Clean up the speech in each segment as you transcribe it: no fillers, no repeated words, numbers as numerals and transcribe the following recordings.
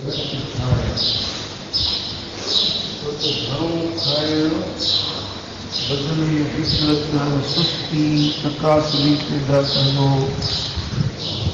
बदन में फिसलत सुस्ती तकासुली पैदा कंदो,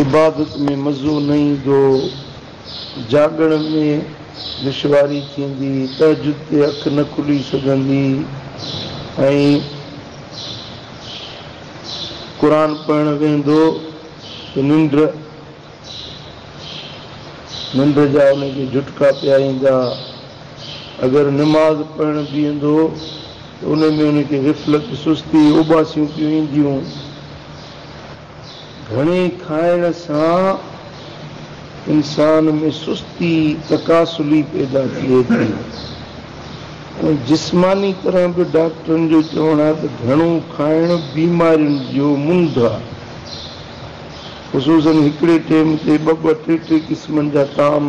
इबादत में मज़ो न ईंदो, जागण में दुश्वारी थींदी, तहजुद ते अख न खुली सघंदी ऐं क़ुरान पढ़ण वेंदो त निंड जा उनखे झुटका पिया ईंदा। अगरि निमाज़ पढ़ण बीहंदो त उन में उनखे ग़िफ़लत सुस्ती उबासियूं पियूं ईंदियूं। घणे खाइण सां इंसान में सुस्ती तकासुली पैदा थिए थी। जिस्मानी तरह बि डॉक्टरनि जो चवणु आहे त घणो खाइण बीमारियुनि जो मुंड आहे। ख़ुसूसन हिकिड़े टाइम ते ॿ टे क़िस्मनि जा ताम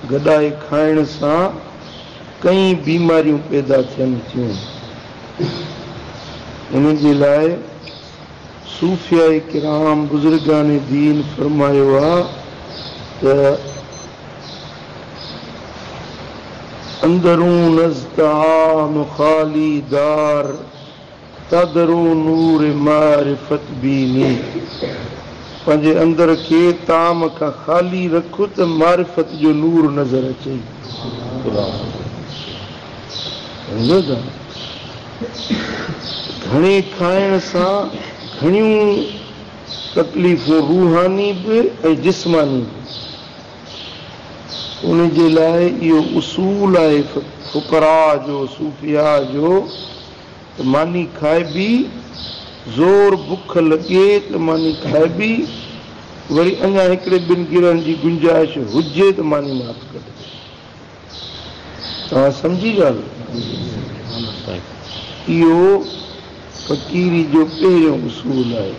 गॾाए खाइण सां कई बीमारियूं पैदा थियनि थियूं। इन जे लाइ सूफ़िया किराम बुज़ुर्गान दीन फरमायो आहे त अंदरूं नज़्ताम खाली दार तदरूं नूर मारिफत बीनी। पंहिंजे अंदर खे ताम खां ख़ाली रखो त मारिफत जो नूर नज़र अचे। घणे खाइण सां घणियूं तकलीफ़ूं रूहानी बि ऐं जिस्मानी बि। उन जे लाइ इहो उसूल आहे फ़ुक़रा जो सूफ़िया जो त मानी खाए बि, ज़ोर बुख लॻे त मानी खाए बि, वरी अञा हिकिड़े ॿिनि गिरहनि जी गुंजाइश हुजे त मानी मात कढे। तव्हां सम्झी ॻाल्हि? इहो फ़क़ीरी जो पहिरियों उसूल आहे।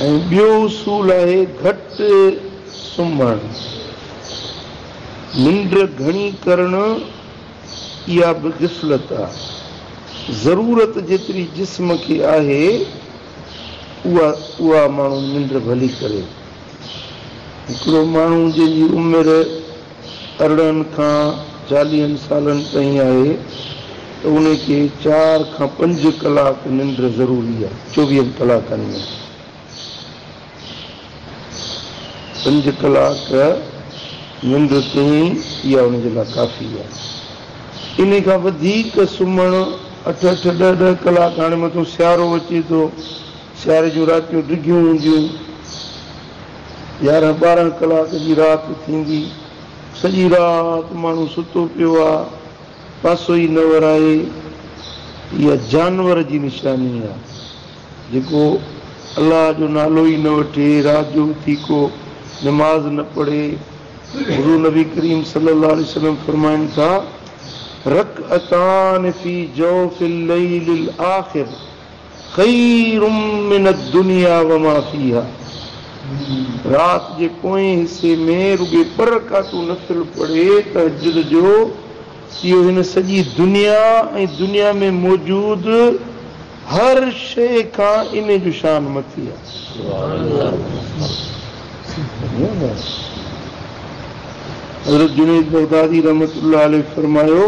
ऐं ॿियो उसूल आहे घटि सुम्हणु। निंड घणी करणु इहा बि ग़िफ़लत आहे। ज़रूरत जेतिरी जिस्म खे आहे उहा माण्हू निंड भली करे। हिकिड़ो माण्हू जंहिंजी उमिरि 18 खां 40 सालनि ताईं आहे त उनखे 4 खां 5 कलाक निंड ज़रूरी आहे। 24 कलाकनि में 5 कलाक निंड ताईं इहा उनजे लाइ काफ़ी आहे। इन खां वधीक सुम्हणु 8-8, 10-10 कलाक। हाणे मथां सियारो अचे थो, सियारे जूं रातियूं डिघियूं हूंदियूं, 11-12 कलाक जी राति थींदी, सॼी राति माण्हू सुतो पियो आहे, पासो ई न वराए। इहा जानवर जी निशानी आहे जेको अलाह जो नालो ई न वठे, राति जो उथी को नमाज़ न पढ़े। हुज़ूर नबी करीम सल्लल्लाहु अलैहि वसल्लम फरमाइनि था रकअतान फी जौफिल लैलिल आखिर खैरुम मिनद दुनिया व मा फीहा। राति जे पोएं हिसे में रुॻे पर रकातूं नफ़िल पढ़े तहज्जुद जो, इहो हिन सॼी दुनिया ऐं दुनिया में मौजूद हर शइ खां इन जो शान मथी आहे। हज़रत जुनैद बगदादी रहमतुल्लाह अलैह फरमायो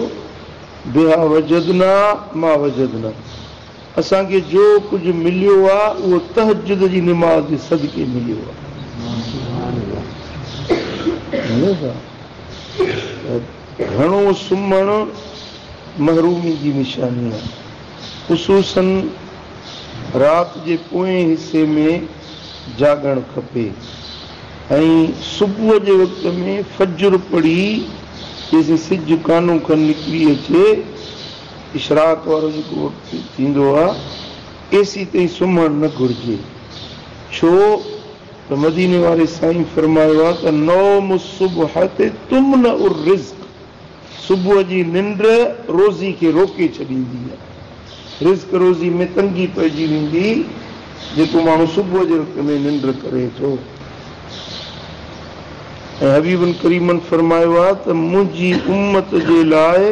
बिहा वजदना मा वजदना। असांखे जो कुझु मिलियो आहे उहो तहज्जुद जी निमाज़ जे सदके मिलियो आहे। घणो सुम्हणु महरूमी जी निशानी आहे। ख़ुसूसन राति जे पोएं हिसे में जागणु खपे ऐं सुबुह जे वक़्त में फज्र पढ़ी जेसीं सिजु कानो खन निकिरी अचे, इशराक वारो जेको थींदो आहे, एसी ताईं सुम्हणु न घुरिजे। छो त मदीने वारे साईं फरमायो आहे त नौम सुबह ते तुमनउर रिज़्क़। सुबुह जी निंड रोज़ी खे रोके छॾींदी आहे। रिज़्क़ रोज़ी में तंगी पइजी वेंदी जेको माण्हू सुबुह जे वक़्त में निंड करे थो। ऐं हबीबन करीमन फरमायो आहे त मुंहिंजी उम्मत जे लाइ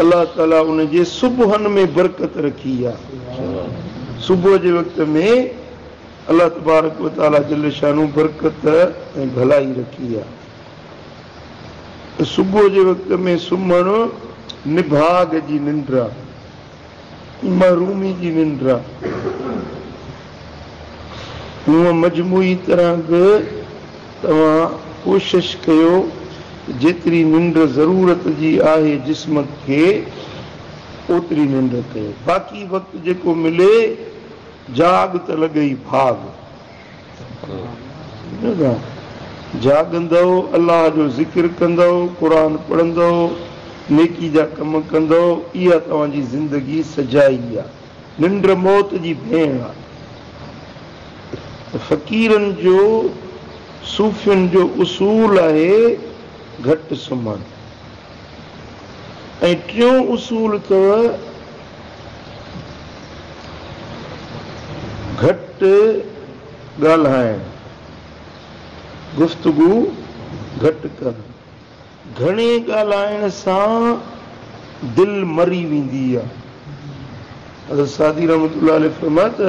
अलाह ताला उन जे सुबुहनि में बरकत रखी आहे। सुबुह जे वक़्त में अलाह तबारक व तआला जल शानू बरकत ऐं भलाई रखी आहे। सुबुह जे वक़्त में सुम्हणु निभाग जी निंड आहे, महरूमी जी निंड आहे। हूअं मजमूई तरह बि तव्हां कोशिश कयो जेतिरी निंड ज़रूरत जी आहे जिस्म खे ओतिरी निंड कयो। बाक़ी वक़्तु जेको मिले जाग त लॻे ई भाग। जाॻंदव, अलाह जो ज़िक्र कंदव, क़ुर पढ़ंदव, नेकी जा कम कंदव, इहा तव्हांजी ज़िंदगी सजाई आहे। निंड मौत जी भेण आहे। फ़क़ीरनि जो सूफ़ियुनि जो उसूल आहे घटि सुम्हणु। ऐं टियों उसूल अथव घटि ॻाल्हाइणु, गुफ़्तगू घटि करणु। घणे ॻाल्हाइण सां दिलि मरी वेंदी आहे। हज़रत सादी रहमतुल्लाह अलैह फरमाए त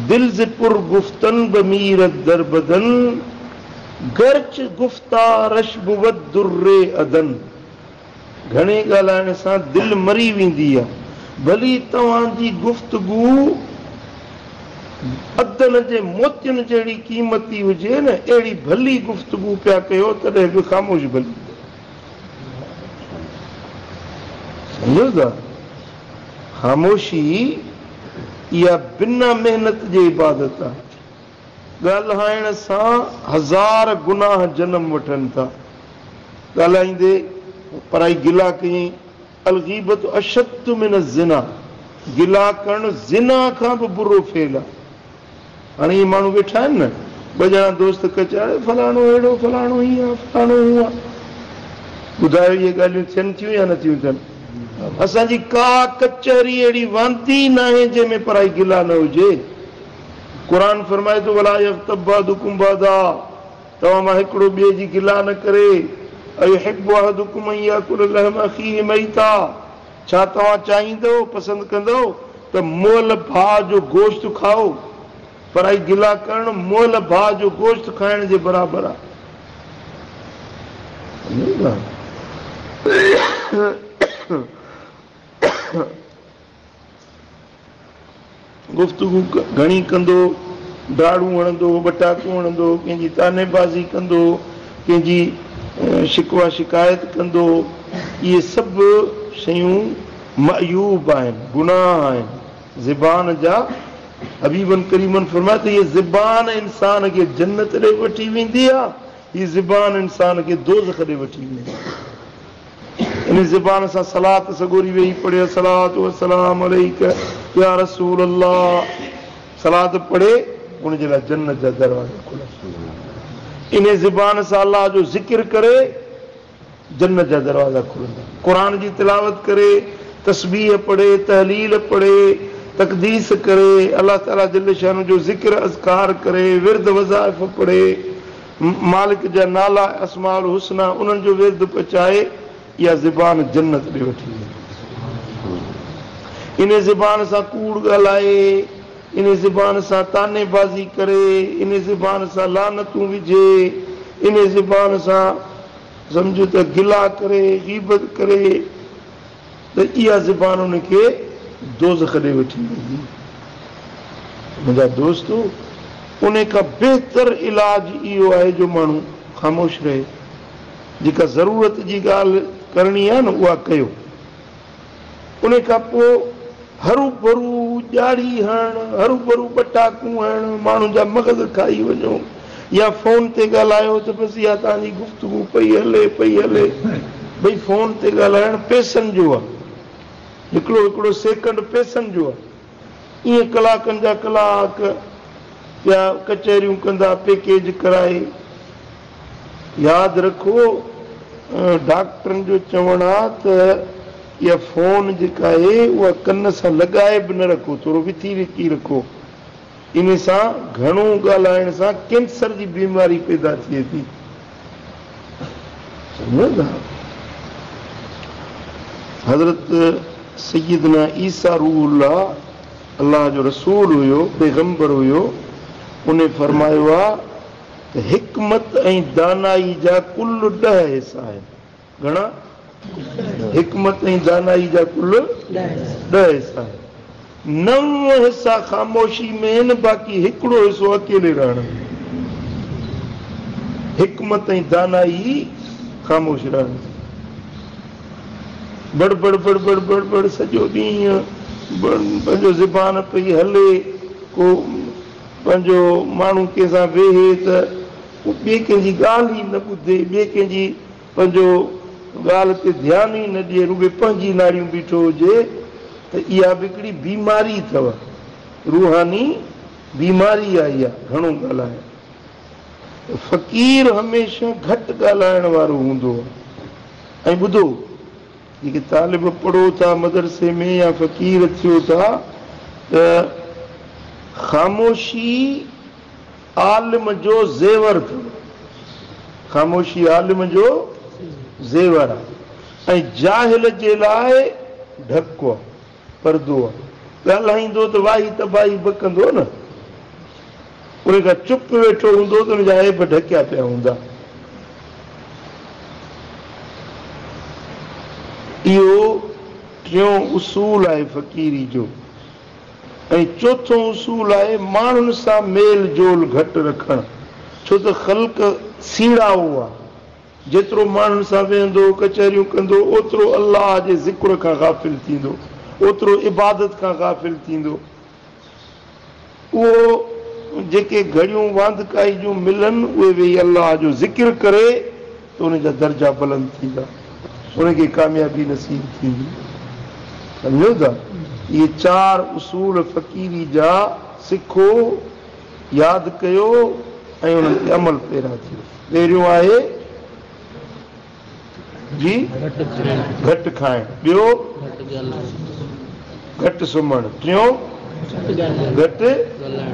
दिल से पुर गुफ्तन बमीर दरबदन गर्च गुफ्तारश बुवद दुर्रे अदन। घणे ॻाल्हाइण सां दिलि मरी वेंदी आहे। भली तव्हांजी गुफ़्तगू अदन जे मोतियुनि जहिड़ी क़ीमती हुजे न, अहिड़ी भली गुफ़्तगू पिया कयो तॾहिं बि ख़ामोश भली। सम्झो था? ख़ामोशी इहा बिना महिनत जे इबादत आहे। ॻाल्हाइण सां हज़ार गुनाह जनम वठनि था। ॻाल्हाईंदे पराई गिला कयईं, अलगीबत अशद मिन ज़िना, गिला करणु ज़िना खां बि बुरो फेल आहे। हाणे इहे माण्हू वेठा आहिनि न, ॿ ॼणा दोस्त कचाए फलाणो अहिड़ो, फलाणो हीअं, फलाणो हूअं। ॿुधायो इहे ॻाल्हियूं थियनि थियूं या नथियूं थियनि? असांजी का कचहरी अहिड़ी वांदी न आहे जंहिंमें पराई गिला न हुजे। क़ुर फरमाए थो वला यग़्तब बअदुकुम बअदा, तव्हां मां हिकिड़ो ॿिए जी गिला न करे। अयुहिब्बु अहदुकुम अन याकुल लहम अखीहि मैता, छा तव्हां चाहींदो, पसंदि कंदो त मुअल भाउ जो गोश्त खाओ? पराई गिला करणु मुअल भाउ जो गोश्त खाइण जे बराबरि आहे। गुफ़्तगू घणी कंदो, दाड़ू हणंदो, बटाकू हणंदो, कंहिंजी तानेबाज़ी कंदो, कंहिंजी शिकवा शिकायत कंदो, इहे सभु शयूं मअयूब आहिनि, गुनाह आहिनि ज़बान जा। हबीबन करीमन फरमाए त इहा ज़बान इंसान खे जन्नत ॾे वठी वेंदी आहे, हीअ ज़बान इंसान खे दोज़ख ॾे वठी वेंदी आहे। इन ज़बान सां सलात सगोरी वेही पढ़े, सलात वसलाम अलैका या रसूल अल्लाह, सलात पढ़े, उनजे लाइ जन्नत जा दरवाज़ा खुलनि। इन ज़बान सां अलाह जो ज़िक्र करे, जन्नत जा दरवाज़ा खुलंदा। क़ुर जी तिलावत करे, तस्बीह पढ़े, तहलील पढ़े, तक़दीस करे, अलाह ताला जल्ल शान जो ज़िक्र अज़कार करे, विर्द वज़ाइफ़ पढ़े, मालिक जा नाला अस्माउल हुस्ना उन्हनि जो विर्द पचाए, इहा ज़बान जन्नत ॾे वठी वेंदी। इन ज़बान सां कूड़ ॻाल्हाए, इन ज़बान सां तानेबाज़ी करे, इन ज़बान सां लानतूं विझे, इन ज़बान सां सम्झो त गिला करे, गीबत करे, त इहा ज़बान उनखे दोज़ख ॾे वठी वेंदी। मुंहिंजा दोस्तो, उन खां बहितर इलाज इहो आहे जो माण्हू ख़ामोश रहे। जेका ज़रूरत जी ॻाल्हि करणी आहे न उहा कयो। उन खां पोइ हरू भरू ॼाड़ी हणणु, हरू भरू पटाकूं हणणु, माण्हुनि जा मग़ज़ खाई वञो, या फ़ोन ते ॻाल्हायो त बसि इहा तव्हांजी गुफ़्तगू पई हले। भई फ़ोन ते ॻाल्हाइणु पैसनि जो आहे, हिकिड़ो सेकंड पैसनि जो आहे। ईअं कलाकनि जा कलाक या कचहरियूं कंदा पैकेज कराए। यादि रखो, डॉक्टरनि जो चवणु आहे त इहा फ़ोन जेका आहे उहा कन सां लॻाए बि न रखो, थोरो विथी विकी रखो। इन सां घणो ॻाल्हाइण सां कैंसर जी बीमारी पैदा थिए थी। सम्झो था? हज़रत सैयदना ईसा रूहुल्लाह अलाह जो रसूल हुयो, पैगंबर हुयो, उन फरमायो आहे त हिकमत ऐं दानाई जा कुल 10 हिसा आहिनि। घणा? हिकमत ऐं दानाई जा कुल 10 हिसा। 9 हिसा ख़ामोशी में आहिनि, बाक़ी हिकिड़ो हिसो अकेले रहण में। हिकमत ऐं दानाई ख़ामोश रहण। बड़बड़ बड़बड़ बड़बड़ सॼो ॾींहुं पंहिंजो ज़बान पई हले, को पंहिंजो माण्हू कंहिंसां वेहे त ॿिए कंहिंजी ॻाल्हि ई न ॿुधे, ॿिए कंहिंजी पंहिंजो ॻाल्हि ते ध्यानु ई न ॾिए, रुॻे पंहिंजी नाड़ियूं बीठो हुजे, त इहा बि हिकिड़ी बीमारी अथव, रूहानी बीमारी आहे इहा। घणो ॻाल्हाए। फ़क़ीर हमेशह घटि ॻाल्हाइण वारो हूंदो आहे। ऐं ॿुधो, जेके तालिब पढ़ो था मदरसे में या फ़क़ीर थियो था, त ख़ामोशी आलिम जो ज़ेवर अथव। ख़ामोशी आलिम जो ज़ेवर आहे ऐं जाहिल जे लाइ ढको आहे, परदो आहे। ॻाल्हाईंदो त वाही तबाही बकंदो न, उन खां चुप वेठो हूंदो त हुनजा ऐब ढकिया पिया हूंदा। इहो टियों उसूल आहे फ़क़ीरी जो। ऐं चोथों उसूल आहे माण्हुनि सां मेल जोल घटि रखणु। छो त ख़ल्क़ सीड़ाओ आहे। जेतिरो माण्हुनि सां वेहंदो, कचहरियूं कंदो, ओतिरो अलाह जे ज़िक्र खां गाफ़िल थींदो, ओतिरो इबादत खां गाफ़िल थींदो। उहो जेके घड़ियूं वांधकाई जूं मिलनि, उहे वेही अलाह जो ज़िक्र करे त उनजा दर्जा बुलंद थींदा, उनखे कामयाबी नसीब थींदी। सम्झो था? इहे 4 उसूल फ़क़ीरी जा सिखो, यादि कयो ऐं उन्हनि ते अमल पैरा थियो। पहिरियों आहे जी घटि खाइणु, ॿियो घटि सुम्हणु, टियों घटि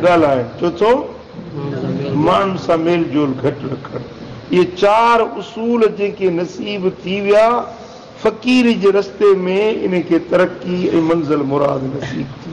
ॻाल्हाइणु, चोथों माण्हुनि सां मेल जोल घटि रखणु। इहे 4 उसूल जेके नसीब थी विया फ़क़ीर जे रस्ते में, इन खे तरक़ी ऐं मंज़िल मुराद नसीब थी।